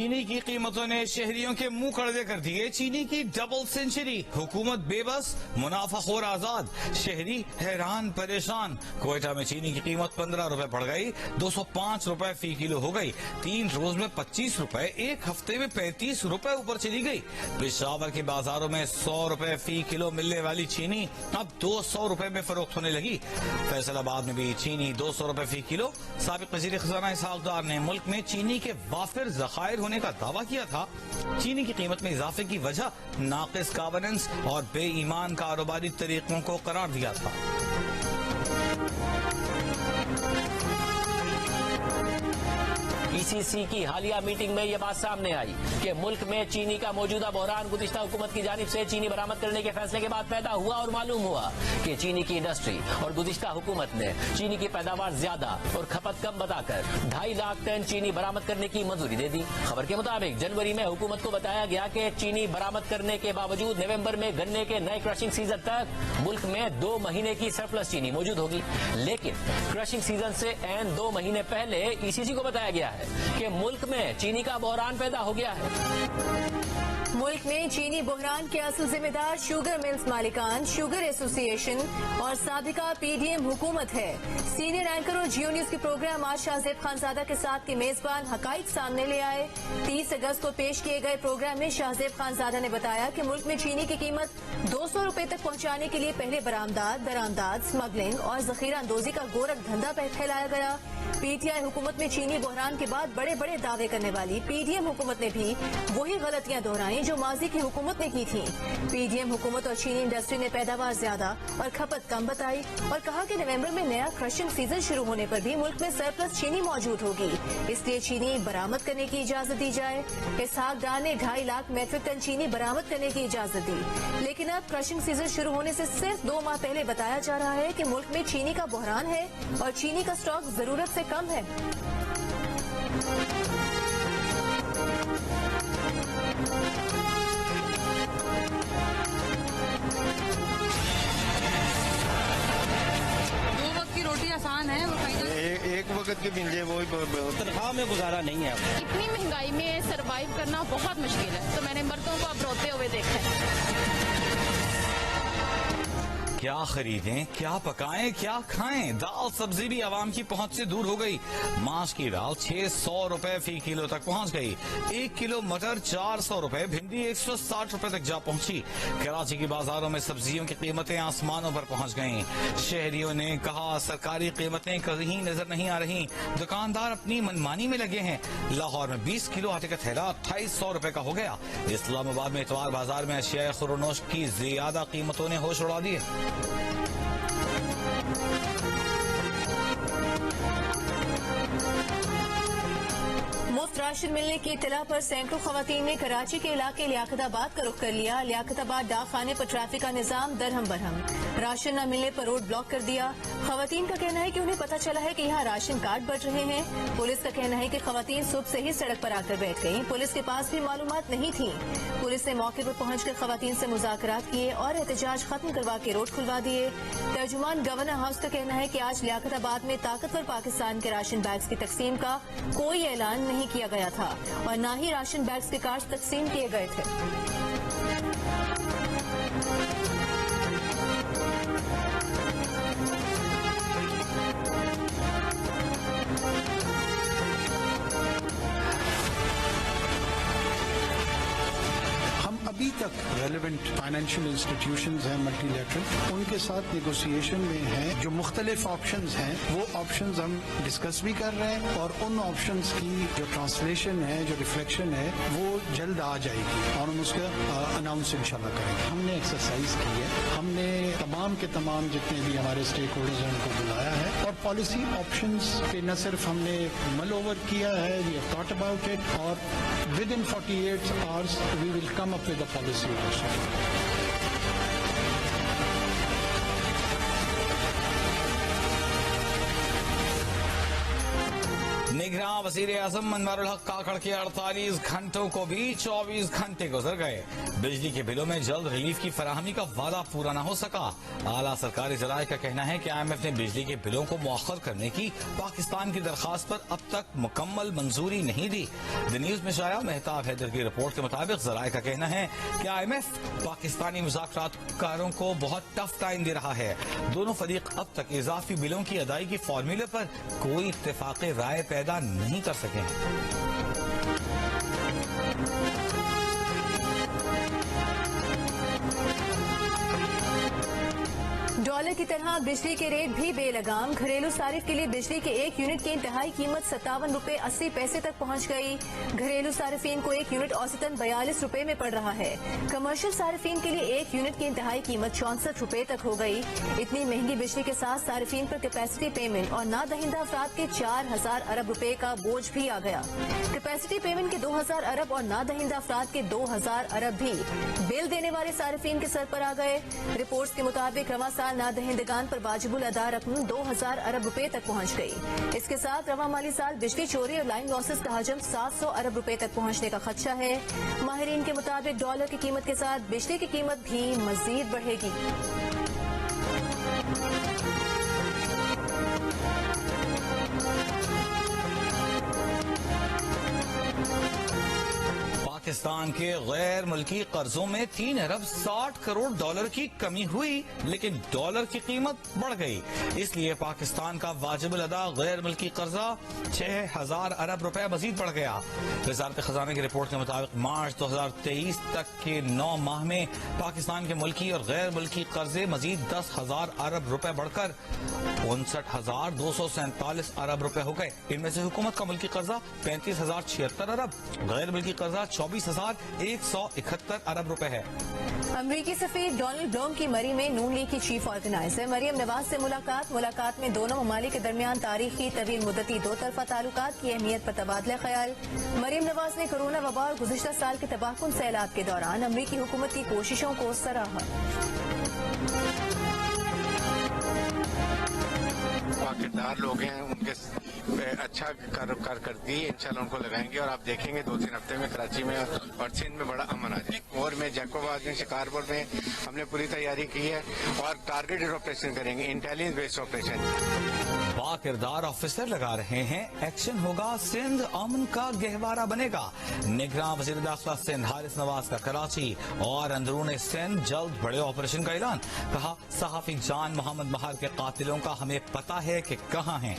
चीनी की कीमतों ने शहरियों के मुंह कड़वे कर दिए। चीनी की डबल सेंचुरी, हुकूमत बेबस, मुनाफाखोर आजाद, शहरी हैरान परेशान। क्वेटा में चीनी की कीमत 15 रुपए बढ़ गई, 205 रुपए फी किलो हो गई। 3 रोज में 25 रुपए, एक हफ्ते में 35 रुपए ऊपर चली गई। पेशावर के बाजारों में 100 रुपए फी किलो मिलने वाली चीनी अब 200 रुपए में फरोख्त होने लगी। फैसलाबाद में भी चीनी 200 रुपए फी किलो। साबिक वजीर खजाना इसहाक डार ने मुल्क में चीनी के वाफिर जखायर होने का दावा किया था। चीनी की कीमत में इजाफे की वजह नाकिस गवर्नेंस और बेईमान कारोबारी तरीकों को करार दिया था। ईसीसी की हालिया मीटिंग में यह बात सामने आई कि मुल्क में चीनी का मौजूदा बहरान गुज़िश्ता हुकूमत की जानिब से चीनी बरामद करने के फैसले के बाद पैदा हुआ और मालूम हुआ कि चीनी की इंडस्ट्री और गुज़िश्ता हुकूमत ने चीनी की पैदावार ज्यादा और खपत कम बताकर 2.5 लाख टन चीनी बरामद करने की मंजूरी दे दी। खबर के मुताबिक जनवरी में हुकूमत को बताया गया कि चीनी बरामद करने के बावजूद नवंबर में गन्ने के नए क्रशिंग सीजन तक मुल्क में 2 महीने की सरप्लस चीनी मौजूद होगी। लेकिन क्रशिंग सीजन से ऐन 2 महीने पहले ईसीसी को बताया गया है कि मुल्क में चीनी का बहरान पैदा हो गया है। मुल्क में चीनी बहरान के असल जिम्मेदार शुगर मिल्स मालिकान, शुगर एसोसिएशन और साबिका पीडीएम हुकूमत है। सीनियर एंकर और जियो न्यूज के प्रोग्राम आज शाहजेब खानजादा के साथ के मेजबान हकाइक सामने ले आए। 30 अगस्त को पेश किए गए प्रोग्राम में शाहजेब खानजादा ने बताया कि मुल्क में चीनी की कीमत 200 रुपए तक पहुंचाने के लिए पहले बरामदात, दरामदाद, स्मगलिंग और जखीरा अंदोजी का गोरख धंधा फैलाया गया। पीटीआई हुकूमत में चीनी बहरान के बाद बड़े बड़े दावे करने वाली पीडीएम हुकूमत ने भी वही गलतियां दोहराई जो माजी की हुकूमत ने की थी। पीडीएम हुकूमत और चीनी इंडस्ट्री ने पैदावार ज्यादा और खपत कम बताई और कहा कि नवंबर में नया क्रशिंग सीजन शुरू होने पर भी मुल्क में सरप्लस चीनी मौजूद होगी, इसलिए चीनी बरामद करने की इजाजत दी जाए। इसहाक डार ने 2.5 लाख मेट्रिक टन चीनी बरामद करने की इजाजत दी, लेकिन अब क्रशिंग सीजन शुरू होने से सिर्फ 2 माह पहले बताया जा रहा है कि मुल्क में चीनी का बहरान है और चीनी का स्टॉक जरूरत से कम है। आसान है वो एक वक्त के मिल जाए वो तनख्वाह में गुजारा नहीं है। इतनी महंगाई में सरवाइव करना बहुत मुश्किल है, तो मैंने मर्दों को अब रोते हुए देखा है। क्या खरीदें, क्या पकाएं, क्या खाएं? दाल सब्जी भी आवाम की पहुंच से दूर हो गई। मांस की दाल 600 रुपए फी किलो तक पहुंच गई। 1 किलो मटर 400 रुपए, भिंडी 160 रुपए तक जा पहुंची। कराची के बाजारों में सब्जियों की कीमतें आसमानों पर पहुंच गईं। शहरियों ने कहा सरकारी कीमतें कहीं नजर नहीं आ रही, दुकानदार अपनी मनमानी में लगे हैं। लाहौर में 20 किलो आटे का थैला 2800 रुपए का हो गया। इस्लामाबाद में इतवार बाजार में अशिया खुरोनोश की ज्यादा कीमतों ने होश उड़ा दिए। मुफ्त राशन मिलने की इत्तला पर सैकड़ों खवातीन ने कराची के इलाके लियाकताबाद का रुख कर लिया। लियाकताबाद डाक खाने पर ट्रैफिक का निजाम दरहम बरहम, राशन न मिलने पर रोड ब्लॉक कर दिया। खवातीन का कहना है कि उन्हें पता चला है कि यहाँ राशन कार्ड बंट रहे हैं। पुलिस का कहना है कि खवातीन सुबह से ही सड़क पर आकर बैठ गयी। पुलिस के पास भी मालूमात नहीं थी। पुलिस ने मौके पर पहुंचकर खवातीन से मुज़ाकरात किए और एहतजाज खत्म करवा के रोड खुलवा दिए। तर्जुमान गवर्नर हाउस का कहना है कि आज लियाकताबाद में ताकतवर पाकिस्तान के राशन बैग्स की तकसीम का कोई ऐलान नहीं किया गया था और न ही राशन बैग्स के कार्ड तकसीम किए गए थे। अभी तक रेलिवेंट फाइनेंशियल इंस्टीट्यूशंस हैं मल्टीलैटरल, उनके साथ नेगोशिएशन में हैं। जो मुख्तलिफ ऑप्शंस हैं वो ऑप्शंस हम डिस्कस भी कर रहे हैं और उन ऑप्शंस की जो ट्रांसलेशन है, जो रिफ्लेक्शन है, वो जल्द आ जाएगी और हम उसका अनाउंस इंशाल्लाह करेंगे। हमने एक्सरसाइज की है, हमने तमाम के तमाम जितने भी हमारे स्टेक होल्डर्स हैं उनको बुलाया है और पॉलिसी ऑप्शंस पे न सिर्फ हमने मल ओवर किया है, we have thought about it और within 48 hours we will come up with the policy also. निगरान वज़ीर आज़म मनवारुल हक काकड़ के 48 घंटों को भी 24 घंटे गुजर गए। बिजली के बिलों में जल्द रिलीफ की फराहमी का वादा पूरा न हो सका। आला सरकारी जराये का कहना है कि IMF ने बिजली के बिलों को मुअख्खर करने की पाकिस्तान की दरखास्त पर अब तक मुकम्मल मंजूरी नहीं दी। द न्यूज में शाया मेहताब हैदर की रिपोर्ट के मुताबिक जराये का कहना है कि IMF पाकिस्तानी मुज़ाकरातकारों को बहुत टफ टाइम दे रहा है। दोनों फरीक अब तक इजाफी बिलों की अदायगी फॉर्मूले पर कोई इत्तेफाक़ राय पैदा नहीं कर सके हैं। डॉलर की तरह बिजली के रेट भी बेलगाम। घरेलू सारिफ के लिए बिजली के 1 यूनिट की इंतहाई कीमत 57 रुपए 80 पैसे तक पहुंच गई। घरेलू सारिफीन को 1 यूनिट औसतन 42 रुपए में पड़ रहा है। कमर्शियल सारिफीन के लिए 1 यूनिट की इंतहाई कीमत 64 रुपए तक हो गई। इतनी महंगी बिजली के साथ सारिफीन पर कैपेसिटी पेमेंट और नादहिंदा अफराद के 4000 अरब रुपए का बोझ भी आ गया। कैपेसिटी पेमेंट के 2000 अरब और नादहिंदा अफराद के 2000 अरब भी बिल देने वाले सारिफीन के सर पर आ गए। रिपोर्ट्स के मुताबिक रवा साल नादहिंदगान पर वाजिबुल अदा रकम 2000 अरब रुपए तक पहुंच गई। इसके साथ रवा माली साल बिजली चोरी और लाइन लॉसेस का हजम 700 अरब रुपए तक पहुंचने का खदशा है। माहिरीन के मुताबिक डॉलर की कीमत के साथ बिजली की कीमत भी मजीद बढ़ेगी। पाकिस्तान के गैर मुल्की कर्जों में 3 अरब 60 करोड़ डॉलर की कमी हुई, लेकिन डॉलर की कीमत बढ़ गई। इसलिए पाकिस्तान का वाजिबुल अदा गैर मुल्की कर्जा 6000 अरब रुपए मजीद बढ़ गया। वजारत खजाना की रिपोर्ट के मुताबिक मार्च 2023 तक के 9 माह में पाकिस्तान के मुल्की और गैर मुल्की कर्जे मजीद 10,000 अरब रुपए बढ़कर 59,247 अरब रुपए हो गए। इनमें से हुकूमत का मुल्की कर्जा 35,076 अरब, गैर मुल्की कर्जा 24,171 अरब रुपए है। अमरीकी सफीर डोनाल्ड ब्लूम की मरी में नून लीग की चीफ ऑर्गेनाइजर मरियम नवाज से मुलाकात में दोनों ममालिक के दरमियान तारीखी तवील मुद्दती 2 तरफा ताल्लुकात की अहमियत पर तबादला ख्याल। मरियम नवाज ने कोरोना वबा और गुज़िश्ता साल के तबाहकुन सैलाब के दौरान अमरीकी हुकूमत की कोशिशों को सराहा। किरदार लोग हैं, उनके अच्छा कारकर्दगी इंशाल्लाह उनको लगाएंगे और आप देखेंगे 2-3 हफ्ते में कराची में और सिंध में बड़ा अमन आ जाए। और में जैकोबाद में शिकारपुर में हमने पूरी तैयारी की है और टारगेटेड ऑपरेशन करेंगे, इंटेलिजेंस बेस्ड ऑपरेशन। बाकिरदार ऑफिसर लगा रहे हैं, एक्शन होगा, सिंध अमन का गहवारा बनेगा। निगरान वज़ीर दाखिला सिंध हारिस नवाज का कराची और अंदरून सिंध जल्द बड़े ऑपरेशन का ऐलान। कहा, सहाफी जान मोहम्मद महार के कातिलों का हमें पता है कि कहां हैं।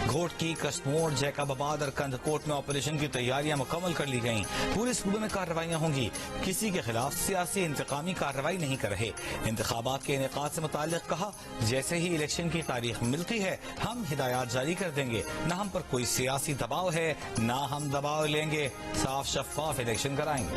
घोटकी, कश्मोर, जैकबाबाद और कंदकोट में ऑपरेशन की तैयारियां मुकम्मल कर ली गयी। पूरे सूबे में कार्रवाइयां होंगी। किसी के खिलाफ सियासी इंतकामी कार्रवाई नहीं कर रहे। इंतखाबात के इनेकाद से मुताल्लिक कहा, जैसे ही इलेक्शन की तारीख मिलती है हम हिदायत जारी कर देंगे। न हम पर कोई सियासी दबाव है, न हम दबाव लेंगे। साफ शफाफ इलेक्शन कराएंगे।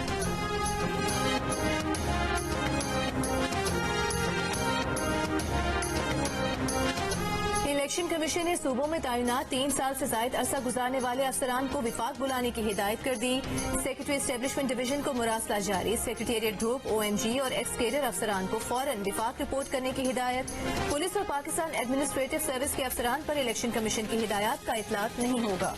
इलेक्शन कमीशन ने सूबों में तैनात 3 साल से जायद अरसा गुजारने वाले अफसरान को विफाक बुलाने की हिदायत कर दी। सेक्रेटरी एस्टेब्लिशमेंट डिवीजन को मुरासला जारी। सेक्रेटेरिएट ग्रुप, OMG और एक्स कैडर अफसरान को फौरन विफाक रिपोर्ट करने की हिदायत। पुलिस और पाकिस्तान एडमिनिस्ट्रेटिव सर्विस के अफसरान पर इलेक्शन कमीशन की हिदायत का इतलाक नहीं होगा।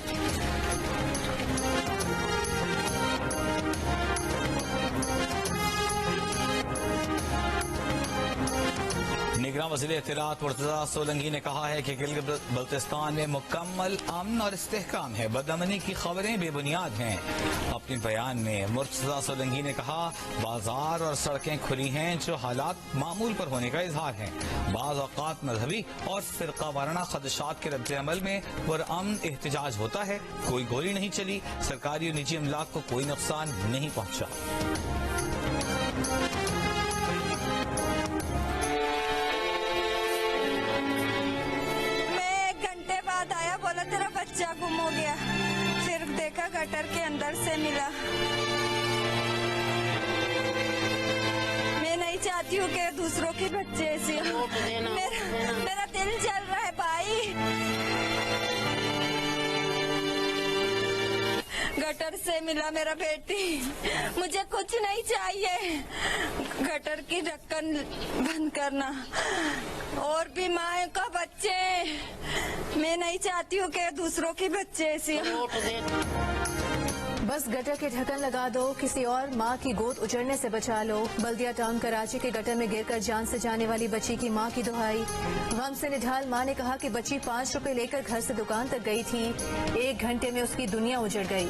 निगरान वज़ीर इत्तलात मुर्तज़ा सोलंकी ने कहा है कि गिलगित बल्तिस्तान में मुकम्मल अमन और इस्तेहकाम है। बदअमनी की खबरें बेबुनियाद हैं। अपने बयान में मुर्तज़ा सोलंकी ने कहा, बाजार और सड़कें खुली हैं, जो हालात मामूल पर होने का इजहार है। बाज़ औक़ात मजहबी और फिरका वाराना खदशात के रद्द-ए-अमल में पुरअमन एहतजाज होता है। कोई गोली नहीं चली, सरकारी और निजी अमलाक को कोई नुकसान नहीं पहुंचा। बोला तेरा बच्चा गुम हो गया, फिर देखा गटर के अंदर से मिला। मैं नहीं चाहती हूँ कि दूसरों के बच्चे ऐसे हों। मेरा दिल जल रहा है भाई। गटर से मिला मेरा बेटी। मुझे कुछ नहीं चाहिए, गटर की ढक्कन बंद करना। और भी माँ का बच्चे, मैं नहीं चाहती हूँ कि दूसरों के बच्चे ऐसे। बस गटर के ढक्कन लगा दो, किसी और माँ की गोद उजड़ने से बचा लो। बल्दिया टाउन कराची के गटर में गिरकर जान से जाने वाली बच्ची की माँ की दुहाई। गम से निढाल माँ ने कहा कि बच्ची 5 रुपए लेकर घर से दुकान तक गई थी, 1 घंटे में उसकी दुनिया उजड़ गई।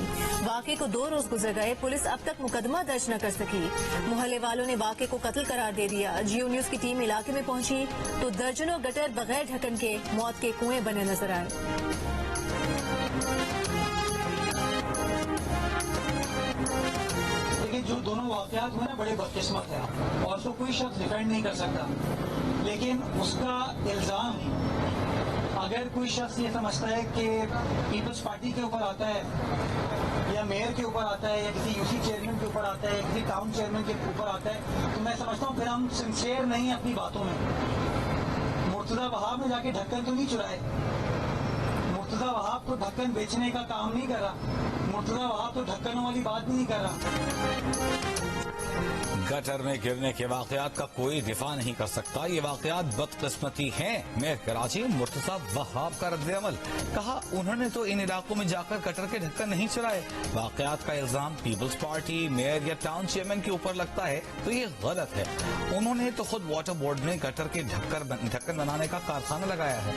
वाक़े को 2 रोज गुजर गए, पुलिस अब तक मुकदमा दर्ज न कर सकी। मोहल्ले वालों ने वाक़े को कत्ल करार दे दिया। जियो न्यूज की टीम इलाके में पहुंची तो दर्जनों गटर बगैर ढक्कन के मौत के कुएं बने नजर आए। लेकिन जो दोनों वाकयात हुए ना बड़े बदकिस्मत है और उसको कोई शख्स डिफेंड नहीं कर सकता। लेकिन उसका इल्जाम अगर कोई शख्स ये समझता है कि पीपल्स पार्टी के ऊपर आता है या मेयर के ऊपर आता है या किसी यूसी चेयरमैन के ऊपर आता है या किसी टाउन चेयरमैन के ऊपर आता है, तो मैं समझता हूँ फिर हम सिंसियर नहीं अपनी बातों में। मुर्तजा वहाब ने जाके ढक्कन तो नहीं चुराए, मुर्तजा वहाब तो ढक्कन बेचने का काम नहीं कर रहा, मुर्तजा वहाब तो ढक्कनों वाली बात नहीं कर रहा। गटर में गिरने के वाकयात का कोई दिफा नहीं कर सकता, ये वाकयात बदकिस्मती हैं। मेयर कराची मुर्तजा वहाब का रद्द-ए-अमल, कहा उन्होंने तो इन इलाकों में जाकर गटर के ढक्कन नहीं चुराए। वाकयात का इल्जाम पीपल्स पार्टी, मेयर या टाउन चेयरमैन के ऊपर लगता है तो ये गलत है। उन्होंने तो खुद वाटर बोर्ड में गटर के ढक्कन बनाने का कारखाना लगाया है।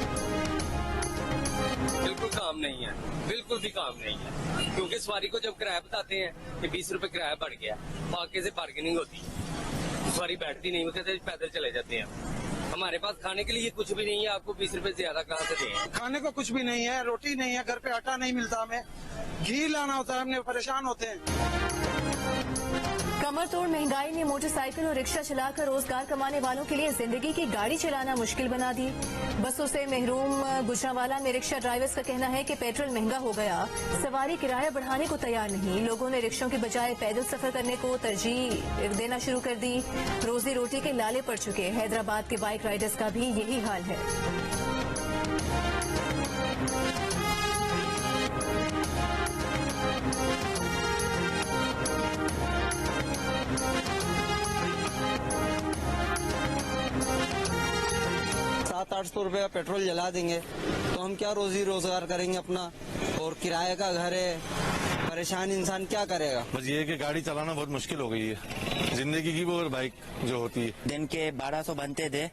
बिल्कुल काम नहीं है, बिल्कुल भी काम नहीं है, क्योंकि सवारी को जब किराया बताते हैं कि 20 रुपए किराया बढ़ गया, वाकई से बार्गेनिंग होती है, सवारी बैठती नहीं, वो कहते हैं पैदल चले जाते हैं। हमारे पास खाने के लिए कुछ भी नहीं है, आपको 20 रुपए ज्यादा कहाँ से दें? खाने को कुछ भी नहीं है, रोटी नहीं है, घर पे आटा नहीं मिलता, हमें घी लाना होता है, हमने परेशान होते हैं। कमर तोड़ महंगाई ने मोटरसाइकिल और रिक्शा चलाकर रोजगार कमाने वालों के लिए जिंदगी की गाड़ी चलाना मुश्किल बना दी। बसों से महरूम गुजरांवाला में रिक्शा ड्राइवर्स का कहना है कि पेट्रोल महंगा हो गया, सवारी किराया बढ़ाने को तैयार नहीं। लोगों ने रिक्शों के बजाय पैदल सफर करने को तरजीह देना शुरू कर दी। रोजी रोटी के लाले पड़ चुके हैदराबाद के बाइक राइडर्स का भी यही हाल है। ₹700-800 पेट्रोल जला देंगे तो हम क्या रोजी रोजगार करेंगे अपना, और किराए का घर है, परेशान इंसान क्या करेगा। बस ये है कि गाड़ी चलाना बहुत मुश्किल हो गई है, जिंदगी की वो बाइक जो होती है। दिन के 1200 बनते थे,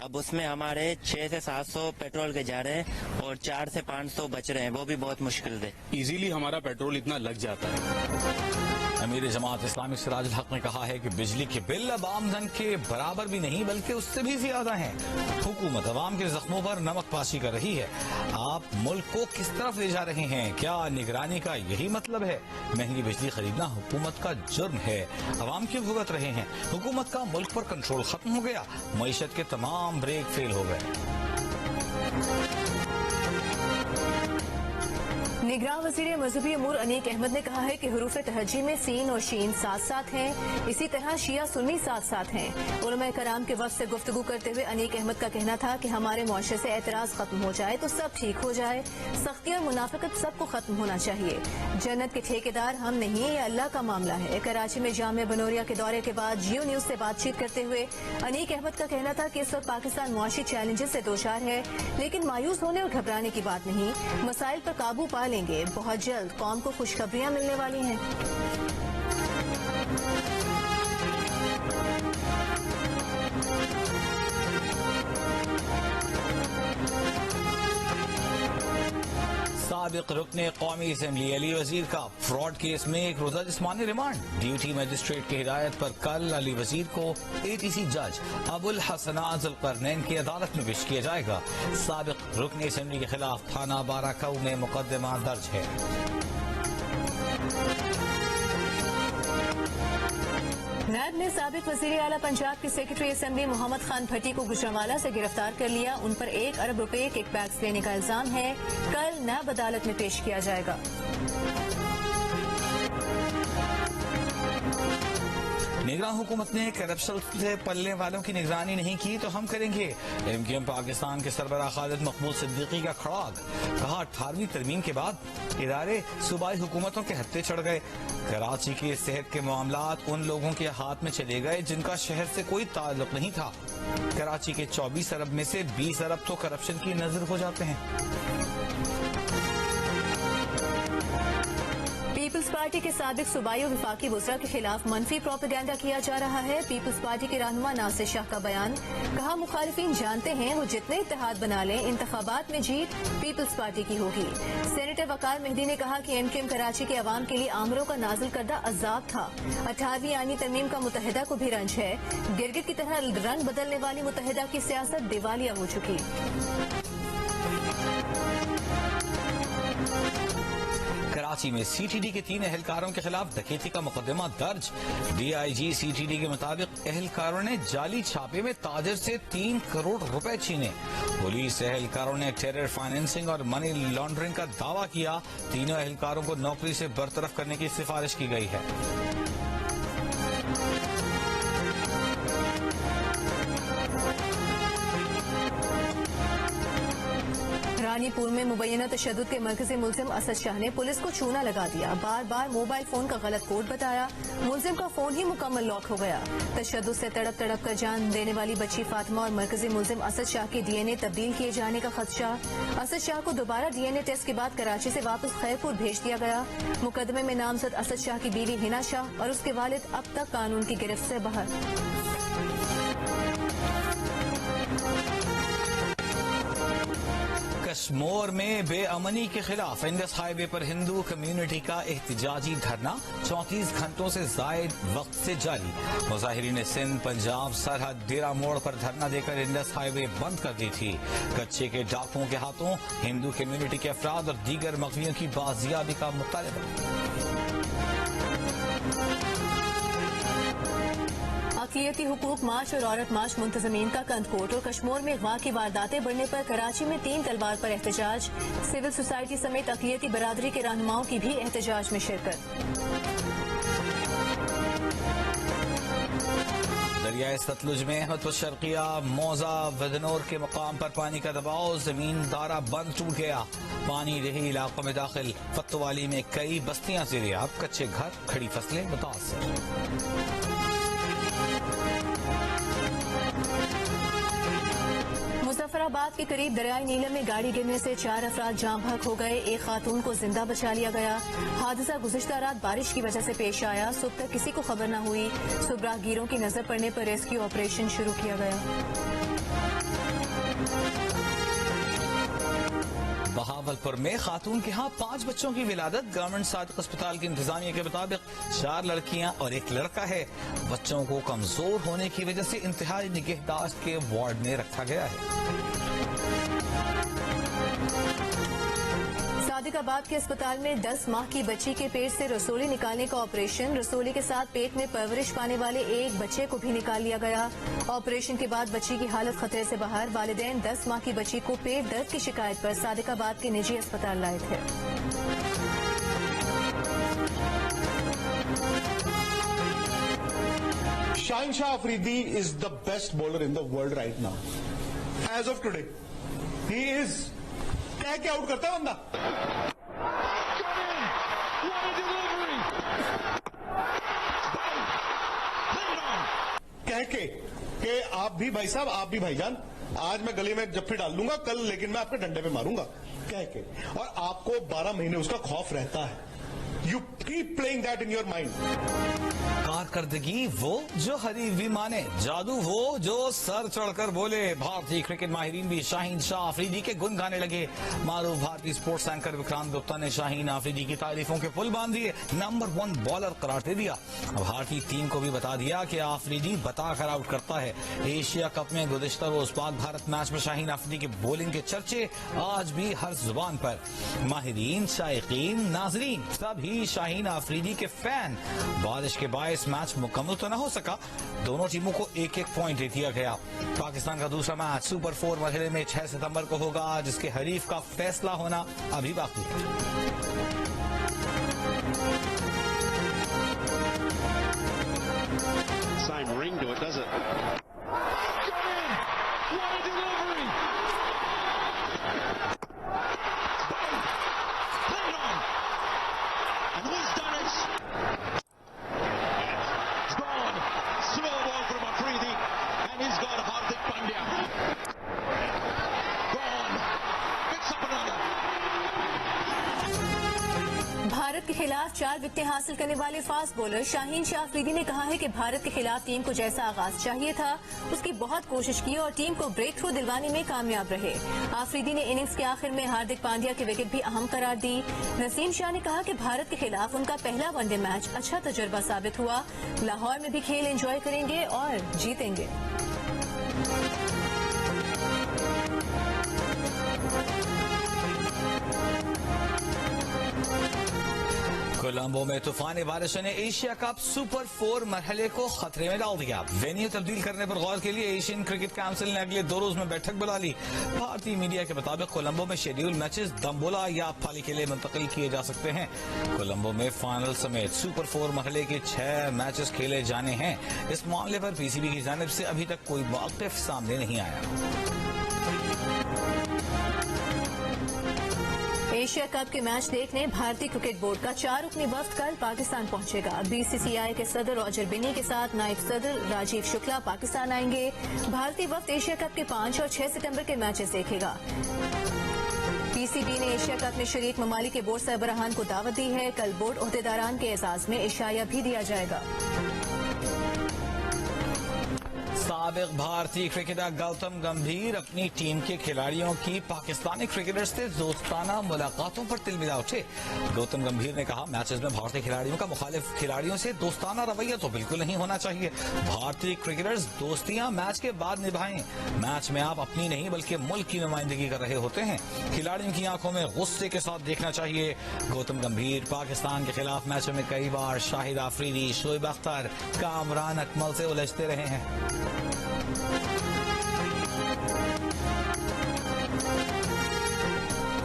अब उसमें हमारे 6 से 700 पेट्रोल के जा रहे हैं और 4 से 500 बच रहे हैं, वो भी बहुत मुश्किल थे। इजीली हमारा पेट्रोल इतना लग जाता है। अमीर जमात इस्लामी सिराजुल हक ने कहा है कि बिजली के बिल अब आमदन के बराबर भी नहीं बल्कि उससे भी ज्यादा हैं। हुकूमत अवाम के जख्मों पर नमक पाशी कर रही है। आप मुल्क को किस तरफ ले जा रहे हैं? क्या निगरानी का यही मतलब है? महंगी बिजली खरीदना हुकूमत का जुर्म है, अवाम क्यों भुगत रहे हैं? हुकूमत का मुल्क पर कंट्रोल खत्म हो गया, मईशत के तमाम ब्रेक फेल हो गए। निगरान वज़ीर मजहबी अमूर अनीक अहमद ने कहा है कि हुरूफ तहज्जी में सीन और शीन साथ साथ हैं, इसी तरह शिया सुन्नी साथ साथ हैं। उलमा कराम के वक्त से गुफ्तगू करते हुए अनीक अहमद का कहना था कि हमारे मुआशरे से एतराज खत्म हो जाए तो सब ठीक हो जाए, सख्ती और मुनाफिकत सबको खत्म होना चाहिए। जन्नत के ठेकेदार हम नहीं, ये अल्लाह का मामला है। कराची में जामे बनोरिया के दौरे के बाद जियो न्यूज से बातचीत करते हुए अनीक अहमद का कहना था कि इस वक्त पाकिस्तान मुआशी चैलेंजेस से दोचार है, लेकिन मायूस होने और घबराने की बात नहीं, मसाइल पर काबू पा लेंगे। बहुत जल्द कौम को खुशखबरियां मिलने वाली हैं। साबिक रुकने कौमी असम्बली अली वजीर का फ्रॉड केस में 1 रोजा जिस्मानी रिमांड। ड्यूटी मजिस्ट्रेट की हिदायत पर कल अली वजीर को ATC जज अबुल हसनात जुल्करनैन की अदालत में पेश किया जाएगा। साबिक रुकने असम्बली के खिलाफ थाना बाराकाऊ में मुकदमा दर्ज है। नैब ने साबिक वजीर आला पंजाब के सेक्रेटरी असम्बली मोहम्मद खान भट्टी को गुजरांवाला से गिरफ्तार कर लिया। उन पर 1 अरब रुपए किकबैक्स लेने का इल्जाम है। कल नैब अदालत में पेश किया जाएगा। निगरान हुकूमत ने करप्शन से पलने वालों की निगरानी नहीं की तो हम करेंगे। MKM पाकिस्तान के सरबराह खालिद मकबूल सिद्दीकी का खड़ाक। कहा 18वीं तरमीम के बाद इदारे सूबाई हुकूमतों के हत्थे चढ़ गए। कराची के सेहत के मामलात उन लोगों के हाथ में चले गए जिनका शहर से कोई ताल्लुक नहीं था। कराची के 24 अरब में से 20 अरब तो करप्शन की नजर हो जाते हैं। पीपल्स पार्टी के साबिक सूबाई और वफाकी वज़रा के खिलाफ मनफी प्रोपेगेंडा किया जा रहा है। पीपल्स पार्टी के रहनुमा नासिर शाह का बयान। कहा मुखालिफिन जानते हैं वो जितने इत्तेहाद बना लें इंतखाबात में जीत पीपल्स पार्टी की होगी। सेनेटर वकार मेहदी ने कहा कि MKM कराची के अवाम के लिए आमरों का नाजिल करदा अजाब था। 18वीं आईनी तरमीम का मुतहदा को भी रंज है। गिरगिट की तरह रंग बदलने वाली मुतहदा की सियासत दिवालिया हो चुकी। कराची में CTD के 3 एहलकारों के खिलाफ डकैती का मुकदमा दर्ज। DIG CTD के मुताबिक एहलकारों ने जाली छापे में ताजिर से 3 करोड़ रुपए छीने। पुलिस एहलकारों ने टेरर फाइनेंसिंग और मनी लॉन्ड्रिंग का दावा किया। तीनों एहलकारों को नौकरी से बरतरफ करने की सिफारिश की गई है। रानीपुर में मुबैना तशद्दुद के मरकजी मुल्जिम असद शाह ने पुलिस को चूना लगा दिया। बार बार मोबाइल फोन का गलत कोड बताया। मुल्जिम का फोन ही मुकम्मल लॉक हो गया। तशद्दुद से तड़प तड़प कर जान देने वाली बच्ची फातिमा और मरकजी मुल्जिम असद शाह के DNA तब्दील किए जाने का खदशा। असद शाह को दोबारा DNA टेस्ट के बाद कराची से वापस खैरपुर भेज दिया गया। मुकदमे में नामजद असद शाह की बीवी हिना शाह और उसके वालिद अब तक कानून की गिरफ्त से बाहर। कश्मीर में बेअमनी के खिलाफ इंडस हाईवे पर हिंदू कम्युनिटी का एहतजाजी धरना 34 घंटों से जायद वक्त से जारी। मुजाहिरीन सिंध पंजाब सरहद डेरा मोड़ पर धरना देकर इंडस हाईवे बंद कर दी थी। कच्चे के डाकुओं के हाथों हिंदू कम्युनिटी के अफराद और दीगर मकवियों की बाजियाबी का मुतालबा। अक़लियती हुकूक मार्च और औरत मार्च मुंतज़मीन का कंदकोट और कश्मीर में अगवा की वारदातें बढ़ने पर कराची में 3 तलवार पर एहतजाज। सिविल सोसाइटी समेत अक़लियती बरादरी के रहनुमाओं की भी एहतजाज में शिरकत। दरियाए सतलुज में अहमदपुर शर्किया मौजा वदनौर के मकाम पर पानी का दबाव। जमीन दारा बंद टूट गया। पानी रही इलाकों में दाखिल। फत्तवाली में कई बस्तियां ज़ेर-ए-आब। कच्चे घर खड़ी फसलें मुतासर। मुजफ्फराबाद के करीब दरियाई नीलम में गाड़ी गिरने से 4 अफराद जाम बहक हो गए। एक खातून को जिंदा बचा लिया गया। हादसा गुज़िश्ता रात बारिश की वजह से पेश आया। सुबह तक किसी को खबर न हुई। सुबराहगीरों की नजर पड़ने पर रेस्क्यू ऑपरेशन शुरू किया गया। बहावलपुर में खातून के यहाँ 5 बच्चों की विलादत। गवर्नमेंट सादिक अस्पताल की इंतजामिया के मुताबिक 4 लड़कियां और 1 लड़का है। बच्चों को कमजोर होने की वजह से इंतहाई निगहदाश्त के वार्ड में रखा गया है। सादिकाबाद के अस्पताल में 10 माह की बच्ची के पेट से रसोली निकालने का ऑपरेशन। रसोली के साथ पेट में परवरिश पाने वाले एक बच्चे को भी निकाल लिया गया। ऑपरेशन के बाद बच्ची की हालत खतरे से बाहर। वालिदैन 10 माह की बच्ची को पेट दर्द की शिकायत पर सादिकाबाद के निजी अस्पताल लाए थे। Shaheen Shah Afridi is the best bowler in the world right now. As of today, he is. कह के आउट करता है बंदा। कह के आप भी भाई साहब, आप भी भाईजान, आज मैं गले में जफ्फी डाल दूंगा कल, लेकिन मैं आपके डंडे पे मारूंगा। कह के, और आपको 12 महीने उसका खौफ रहता है। You keep playing that in your mind. कारकर्दगी वो जो हरीफ भी माने, जादू वो जो सर चढ़कर बोले। भारतीय क्रिकेट माहिरीन भी शाहीन शाह अफरीदी के गुन गाने लगे। मारूफ भारतीय स्पोर्ट्स एंकर विक्रांत गुप्ता ने शाहीन अफरीदी की तारीफों के पुल बांध दिए। नंबर 1 बॉलर करार दे दिया। भारतीय टीम को भी बता दिया कि अफरीदी बताकर आउट करता है। एशिया कप में गुज़िश्ता रोज पाक भारत मैच में शाहीन अफरीदी के बॉलिंग के चर्चे आज भी हर जुबान पर। माहिरीन, शायकीन, नाजरीन सभी शाहीन अफरीदी के फैन। बारिश के बायस मैच मुकम्मल तो न हो सका। दोनों टीमों को 1-1 पॉइंट दे दिया गया। पाकिस्तान का दूसरा मैच सुपर 4 मरहले में 6 सितंबर को होगा, जिसके हरीफ का फैसला होना अभी बाकी है। same ring to it, does it? Got in! What a delivery! Played on! And he's done it! It's gone! Slow ball from Afridi, and he's got Hardik Pandya. Gone! Picks up another. Bharat के खिलाफ 4 विकेटें हासिल करने वाले fast bowler Shaheen Shah Afridi ने कहा है कि भारत के खिलाफ टीम को जैसा आगाज चाहिए था उसकी बहुत कोशिश की और टीम को ब्रेक थ्रू दिलवाने में कामयाब रहे। अफरीदी ने इनिंग्स के आखिर में हार्दिक पांड्या की विकेट भी अहम करार दी। नसीम शाह ने कहा कि भारत के खिलाफ उनका पहला वनडे मैच अच्छा तजुर्बा साबित हुआ। लाहौर में भी खेल एंजॉय करेंगे और जीतेंगे। कोलंबो में तूफानी बारिशों ने एशिया कप सुपर 4 मरहले को खतरे में डाल दिया। वेन्यू तब्दील करने पर गौर के लिए एशियन क्रिकेट काउंसिल ने अगले 2 रोज में बैठक बुला ली। भारतीय मीडिया के मुताबिक कोलंबो में शेड्यूल मैचेस दम्बोला या पाली के लिए मुंतकिल किए जा सकते हैं। कोलंबो में फाइनल समेत सुपर 4 मरहले के 6 मैचेस खेले जाने हैं। इस मामले पर पीसीबी की जानिब से अभी तक कोई मौक़िफ़ सामने नहीं आया। एशिया कप के मैच देखने भारतीय क्रिकेट बोर्ड का 4 रुकनी वफ्द कल पाकिस्तान पहुंचेगा। बीसीसीआई के सदर रॉजर बिन्नी के साथ नायब सदर राजीव शुक्ला पाकिस्तान आएंगे। भारतीय वफ्द एशिया कप के 5 और 6 सितंबर के मैचेस देखेगा। पीसीबी ने एशिया कप में शरीक ममालिक के बोर्ड सरबराहान को दावत दी है। कल बोर्ड ओहदेदारान के एजाज में इशाया भी दिया जाएगा। साबिक भारतीय क्रिकेटर गौतम गंभीर अपनी टीम के खिलाड़ियों की पाकिस्तानी क्रिकेटर्स से दोस्ताना मुलाकातों पर तिलमिला उठे। गौतम गंभीर ने कहा, मैचेस में भारतीय खिलाड़ियों का मुखालिफ खिलाड़ियों से दोस्ताना रवैया तो बिल्कुल नहीं होना चाहिए। भारतीय क्रिकेटर्स दोस्तियां मैच के बाद निभाएं। मैच में आप अपनी नहीं बल्कि मुल्क की नुमाइंदगी कर रहे होते हैं। खिलाड़ियों की आंखों में गुस्से के साथ देखना चाहिए। गौतम गंभीर पाकिस्तान के खिलाफ मैचों में कई बार शाहिद आफरीदी, शोएब अख्तर, कामरान अकमल से उलझते रहे हैं।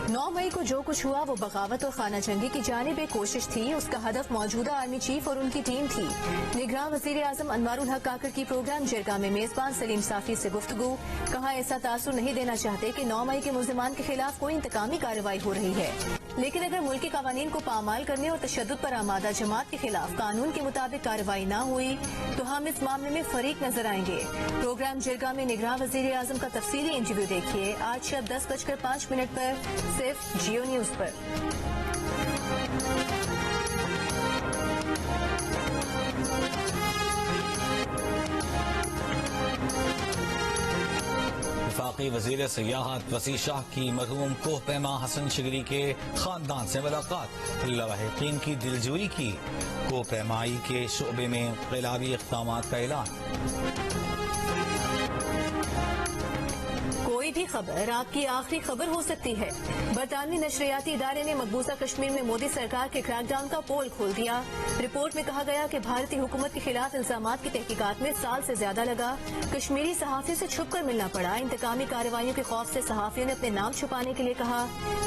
9 मई को जो कुछ हुआ वो बगावत और खाना जंगी की जानिब एक कोशिश थी। उसका हदफ मौजूदा आर्मी चीफ और उनकी टीम थी। निगरान वजीर आजम अनवारुल हक काकर की प्रोग्राम जिरगा में मेजबान सलीम साफी से गुफ्तगू। कहा, ऐसा तासुर नहीं देना चाहते कि 9 मई के मुल्जिमान के खिलाफ कोई इंतकामी कार्रवाई हो रही है, लेकिन अगर मुल्क के कानून को पामाल करने और तशद्दुद पर आमादा जमात के खिलाफ कानून के मुताबिक कार्रवाई न हुई तो हम इस मामले में फरीक नजर आएंगे। प्रोग्राम जिरगा में निगरान वजीर आजम का तफसीली इंटरव्यू देखिए आज शब 10:05 पर सिर्फ जियो न्यूज पर। वफाकी वजीर सियाहत वसी शाह की मरहूम कोह पैमा हसन शिगरी के खानदान से मुलाकात। लवाहिकीन की दिलजोई की। कोह पैमाई के शोबे में इनकलाबी इक़दामात का ऐलान। कोई भी खबर आपकी आखिरी खबर हो सकती है। बरतानवी नशरियाती इदारे ने मकबूजा कश्मीर में मोदी सरकार के क्रैकडाउन का पोल खोल दिया। रिपोर्ट में कहा गया कि भारतीय हुकूमत के खिलाफ इल्जामात की तहकीकात में साल से ज्यादा लगा। कश्मीरी सहाफी से छुपकर मिलना पड़ा। इंतकामी कार्रवाइयों के खौफ से सहाफियों ने अपने नाम छुपाने के लिए कहा।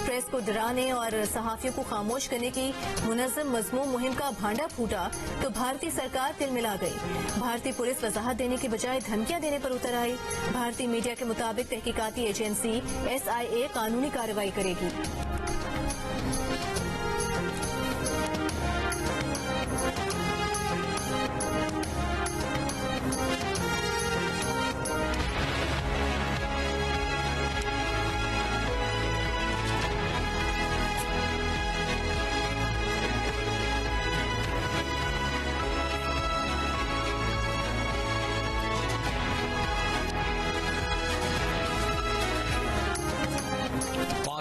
प्रेस को डराने और सहाफियों को खामोश करने की मुनज़्ज़म मज़मूम मुहिम का भांडा फूटा तो भारतीय सरकार तिलमिला गई। भारतीय पुलिस वजाहत देने के बजाय धमकियां देने पर उतर आई। भारतीय मीडिया के मुताबिक तहकीकाती एजेंसी SIA कानूनी कार्रवाई करेगी।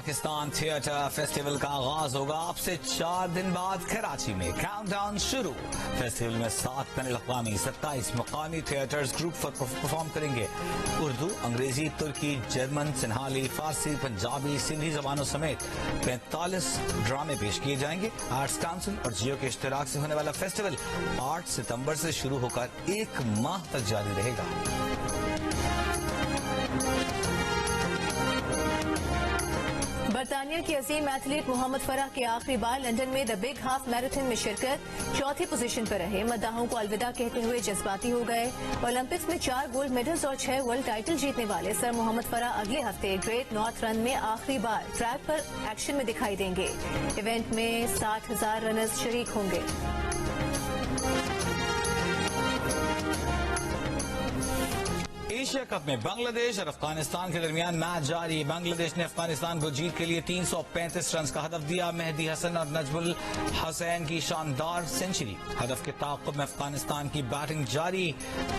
पाकिस्तान थिएटर फेस्टिवल का आगाज होगा अब से 4 दिन बाद कराची में। काउंटडाउन शुरू। फेस्टिवल में 7 बैनुल अक़वामी 27 मकामी थिएटर्स ग्रुप परफॉर्म करेंगे। उर्दू, अंग्रेजी, तुर्की, जर्मन, सिन्हाली, फारसी, पंजाबी, सिंधी जबानों समेत 45 ड्रामे पेश किए जाएंगे। आर्ट्स काउंसिल और जियो के इश्तिराक से होने वाला फेस्टिवल 8 सितंबर से शुरू होकर 1 माह तक जारी रहेगा। बरतानिया के अजीम एथलीट मोहम्मद फराह के आखिरी बार लंदन में द बिग हाफ मैराथन में शिरकत, चौथी पोजीशन पर रहे। मद्दाहों को अलविदा कहते हुए जज्बाती हो गए। ओलंपिक्स में 4 गोल्ड मेडल्स और 6 वर्ल्ड टाइटल जीतने वाले सर मोहम्मद फराह अगले हफ्ते ग्रेट नॉर्थ रन में आखिरी बार ट्रैक पर एक्शन में दिखाई देंगे। इवेंट में 60,000 रनर्स शरीक होंगे। एशिया कप में बांग्लादेश और अफगानिस्तान के दरमियान मैच जारी। बांग्लादेश ने अफगानिस्तान को जीत के लिए 335 रन का हदफ दिया। मेहदी हसन और नजमुल हसैन की शानदार सेंचुरी। हदफ के ताक़ुब में अफगानिस्तान की बैटिंग जारी।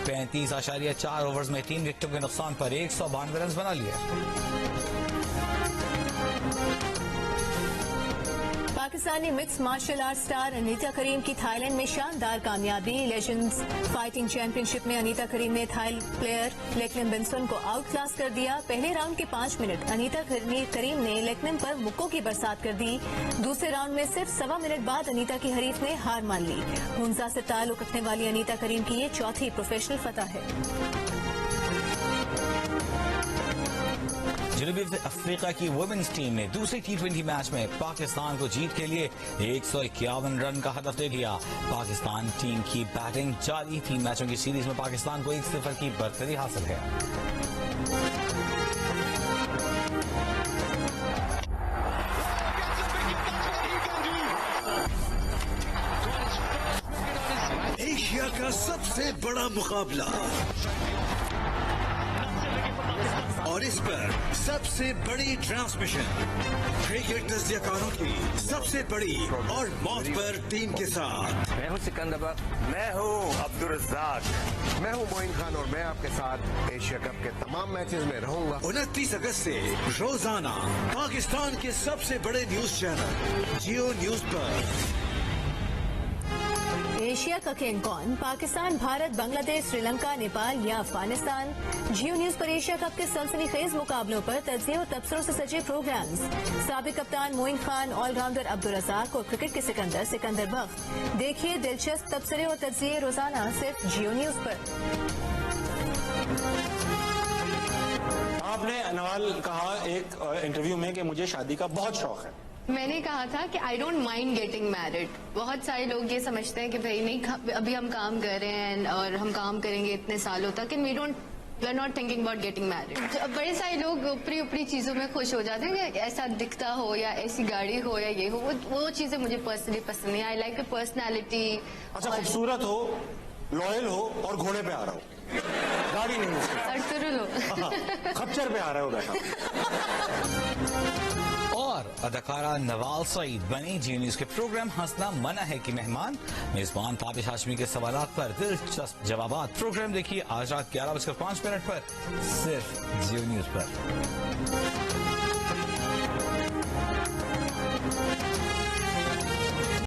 35.4 ओवर्स में 3 विकेटों के नुकसान पर 192 रन बना लिए। Pakistani mix martial art star Anita Karim की थाईलैंड में शानदार कामयाबी। लेजेंड्स फाइटिंग चैंपियनशिप में अनीता करीम ने थाई प्लेयर लेक्नम बिन्सन को आउट क्लास कर दिया। पहले राउंड के 5 मिनट अनीता करीम ने लेक्नम पर मुक्कों की बरसात कर दी। दूसरे राउंड में सिर्फ 1.25 मिनट बाद अनीता की हरीफ ने हार मान ली। हुंजा से ताल्लुक रखने वाली अनीता करीम की ये चौथी प्रोफेशनल फतह है। जनूबी अफ्रीका की वुमेन्स टीम ने दूसरे T20 मैच में पाकिस्तान को जीत के लिए 151 रन का हदफ दे दिया। पाकिस्तान टीम की बैटिंग जारी। 3 मैचों की सीरीज में पाकिस्तान को 1-0 की बढ़तरी हासिल है। एशिया का सबसे बड़ा मुकाबला और इस पर सबसे बड़ी ट्रांसमिशन, क्रिकेट तज्जियाकारों की सबसे बड़ी और मौत पर टीम के साथ। मैं हूं सिकंदर, मैं हूं अब्दुल रज़ाक, मैं हूं मोइन खान और मैं आपके साथ एशिया कप के तमाम मैचेस में रहूंगा। 29 अगस्त से रोजाना पाकिस्तान के सबसे बड़े न्यूज चैनल जियो न्यूज पर। एशिया का किंग कौन? पाकिस्तान, भारत, बांग्लादेश, श्रीलंका, नेपाल या अफगानिस्तान? जियो न्यूज पर एशिया कप के सनसनीखेज मुकाबलों पर तज्जिये और तबसरों से सजे प्रोग्राम्स। साबिक कप्तान मोइन खान, ऑलराउंडर अब्दुल रज़ाक और क्रिकेट के सिकंदर बख्त। देखिए दिलचस्प तबसरे और तज्जिये रोजाना सिर्फ जियो न्यूज पर। आपने नवाल कहा एक इंटरव्यू में कि मुझे शादी का बहुत शौक है। मैंने कहा था कि I don't mind getting married. बहुत सारे लोग ये समझते हैं कि भाई नहीं, अभी हम काम कर रहे हैं और हम काम करेंगे इतने सालों तक, and we are not thinking about getting married. बड़े सारे लोग ऊपरी चीजों में खुश हो जाते हैं कि ऐसा दिखता हो या ऐसी गाड़ी हो या ये हो, वो चीजें मुझे पर्सनली पसंद नहीं। I like a personality. अच्छा, खूबसूरत हो, लॉयल हो और घोड़े पे आ रहा हो, गाड़ी नहीं हो, अर्तुरुल हो, खच्चर पे आ रहा हो बैठा। और अदाकारा नवाल सईद बनी। जियो न्यूज के प्रोग्राम हंसना मना है कि मेहमान मेजबान ताबिश हाशमी के सवालात पर दिलचस्प जवाबात। प्रोग्राम देखिए आज रात 11:05 पर सिर्फ जियो न्यूज पर।